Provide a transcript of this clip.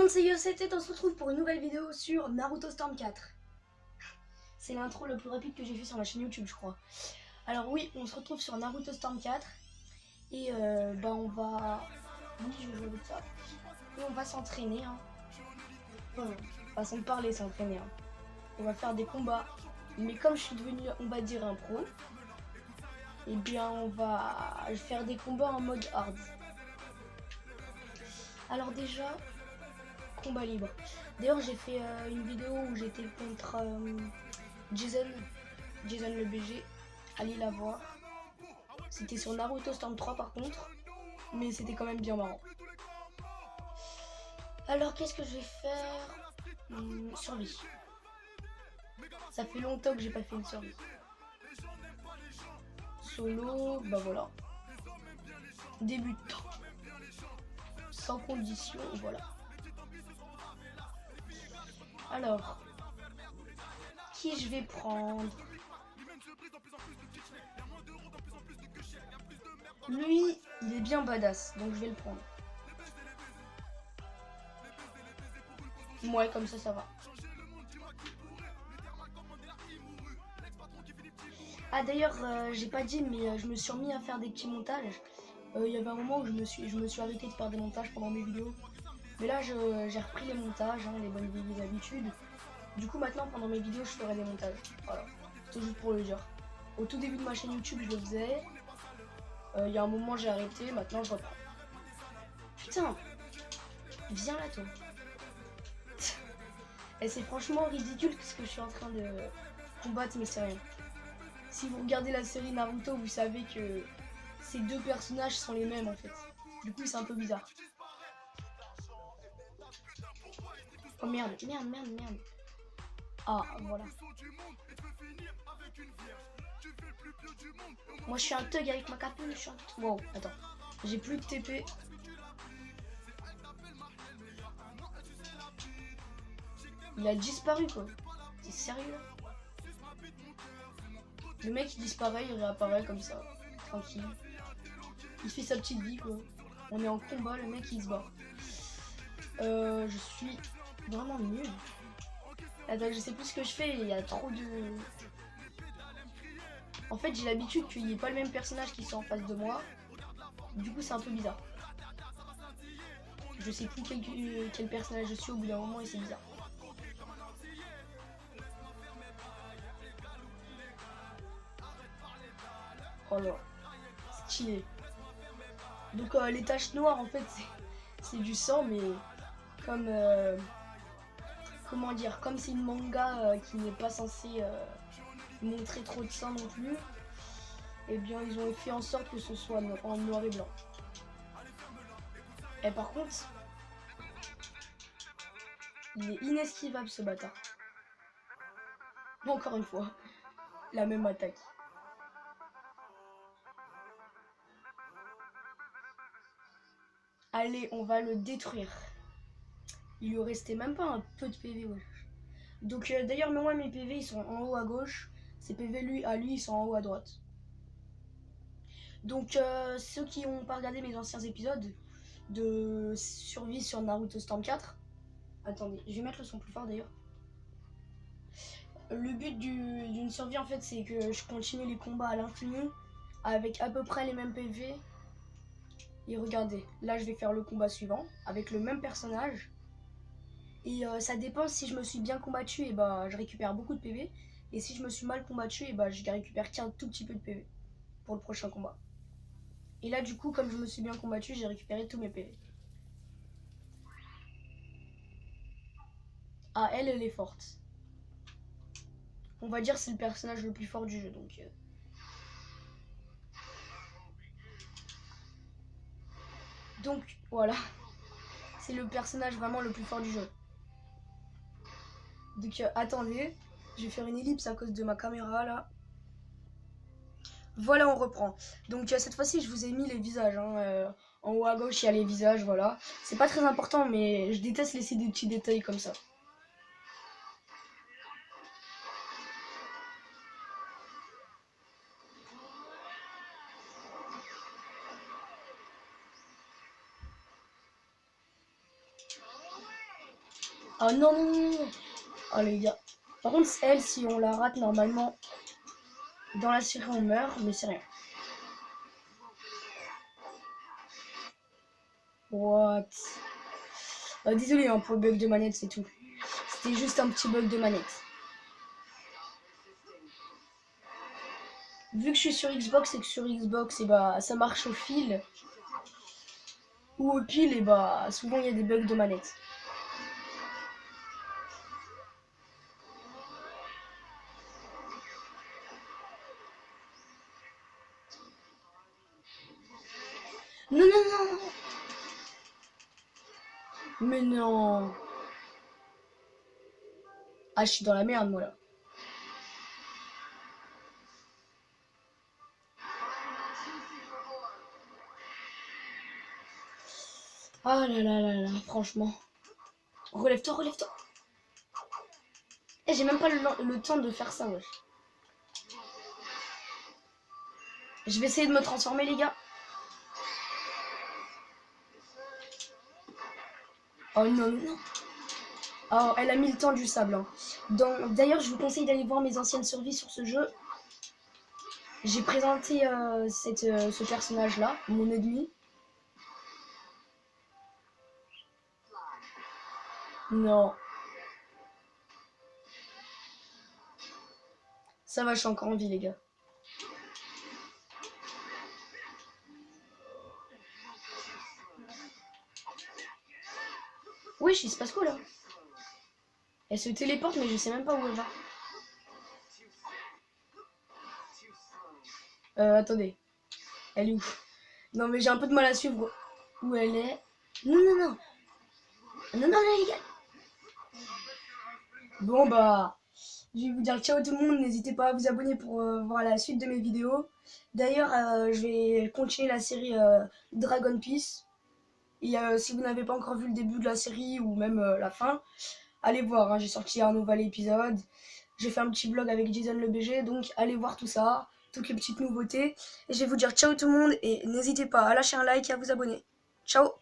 monde, c'est YoSeTet, on se retrouve pour une nouvelle vidéo sur Naruto Storm 4. C'est l'intro le plus rapide que j'ai fait sur ma chaîne YouTube, je crois. Alors oui, on se retrouve sur Naruto Storm 4. Et on va... Oui, je vais jouer avec ça. Et on va s'entraîner. Hein. Enfin, façon de parler, s'entraîner. Hein. On va faire des combats. Mais comme je suis devenu, on va dire, un pro, eh bien on va faire des combats en mode hard. Alors déjà... combat libre. D'ailleurs j'ai fait une vidéo où j'étais contre Jason le BG. Allez la voir. C'était sur Naruto Storm 3 par contre. Mais c'était quand même bien marrant. Alors qu'est-ce que je vais faire? Survie. Ça fait longtemps que j'ai pas fait une survie. Solo, bah voilà. Débutant. Sans condition, voilà. Alors, qui je vais prendre? Lui, il est bien badass, donc je vais le prendre. Ouais, comme ça va. Ah d'ailleurs, j'ai pas dit, mais je me suis remis à faire des petits montages. Il y avait un moment où je me suis arrêté de faire des montages pendant mes vidéos. Mais là, j'ai repris les montages, hein, les bonnes vieilles habitudes. Du coup, maintenant, pendant mes vidéos, je ferai des montages. Voilà, c'est juste pour le dire. Au tout début de ma chaîne YouTube, je le faisais. Il y a un moment, j'ai arrêté. Maintenant, je reprends. Putain, viens là, toi. Et c'est franchement ridicule ce que je suis en train de combattre, mais c'est rien. Si vous regardez la série Naruto, vous savez que ces deux personnages sont les mêmes en fait. Du coup, c'est un peu bizarre. Oh merde. Ah, voilà. Moi, je suis un thug avec ma capuche. Wow, attends. J'ai plus de TP. Il a disparu, quoi. T'es sérieux? Le mec, il disparaît, il réapparaît comme ça. Tranquille. Il fait sa petite vie, quoi. On est en combat, le mec, il se bat. Je suis vraiment nul. Attends, je sais plus ce que je fais, il y a trop de... En fait, j'ai l'habitude qu'il n'y ait pas le même personnage qui soit en face de moi. Du coup, c'est un peu bizarre. Je sais plus quel personnage je suis au bout d'un moment et c'est bizarre. Oh là, stylé. Donc les taches noires, en fait, c'est du sang, mais comme... comment dire? Comme c'est une manga qui n'est pas censé montrer trop de sang non plus, eh bien, ils ont fait en sorte que ce soit en noir et blanc. Et par contre, il est inesquivable ce bâtard. Encore une fois, la même attaque. Allez, on va le détruire. Il lui restait même pas un peu de PV, ouais. Donc d'ailleurs, moi mes PV ils sont en haut à gauche. Ses PV lui ils sont en haut à droite. Donc ceux qui n'ont pas regardé mes anciens épisodes de survie sur Naruto Storm 4. Attendez, je vais mettre le son plus fort d'ailleurs. Le but d'une survie en fait c'est que je continue les combats à l'infini avec à peu près les mêmes PV. Et regardez, là je vais faire le combat suivant avec le même personnage. Et ça dépend, si je me suis bien combattu, et bah je récupère beaucoup de PV. Et si je me suis mal combattu, et bah je récupère qu'un tout petit peu de PV pour le prochain combat. Et là du coup, comme je me suis bien combattu, j'ai récupéré tous mes PV. Ah, elle est forte. On va dire c'est le personnage le plus fort du jeu, donc... Donc, voilà. C'est le personnage vraiment le plus fort du jeu. Donc, attendez. Je vais faire une ellipse à cause de ma caméra, là. Voilà, on reprend. Donc, cette fois-ci, je vous ai mis les visages. Hein. En haut à gauche, il y a les visages, voilà. C'est pas très important, mais je déteste laisser des petits détails comme ça. Ah non, non, non, non. Oh les gars. Par contre, elle, si on la rate normalement, dans la série on meurt, mais c'est rien. What? Désolé hein, pour le bug de manette, c'est tout. C'était juste un petit bug de manette. Vu que je suis sur Xbox et que sur Xbox, et bah, ça marche au fil. Ou au pile, et bah, souvent il y a des bugs de manette. Non, non, non! Mais non! Ah, je suis dans la merde, moi, là. Ah là là là là, franchement. Relève-toi, relève-toi. Et j'ai même pas le temps de faire ça, wesh. Je vais essayer de me transformer, les gars. Oh non, non. Oh, elle a mis le temps du sable. Hein. D'ailleurs, je vous conseille d'aller voir mes anciennes survies sur ce jeu. J'ai présenté ce personnage-là, mon ennemi. Non. Ça va, je suis encore en vie, les gars. Wesh, il se passe quoi, là? Elle se téléporte, mais je sais même pas où elle va. Attendez. Elle est où? Non, mais j'ai un peu de mal à suivre où elle est. Non, non, non. Non, non, non, les gars. Bon, bah, je vais vous dire ciao tout le monde. N'hésitez pas à vous abonner pour voir la suite de mes vidéos. D'ailleurs, je vais continuer la série Dragon Peace. Et si vous n'avez pas encore vu le début de la série ou même la fin, allez voir. Hein, j'ai sorti un nouvel épisode. J'ai fait un petit vlog avec Jason le BG. Donc, allez voir tout ça. Toutes les petites nouveautés. Et je vais vous dire ciao tout le monde. Et n'hésitez pas à lâcher un like et à vous abonner. Ciao!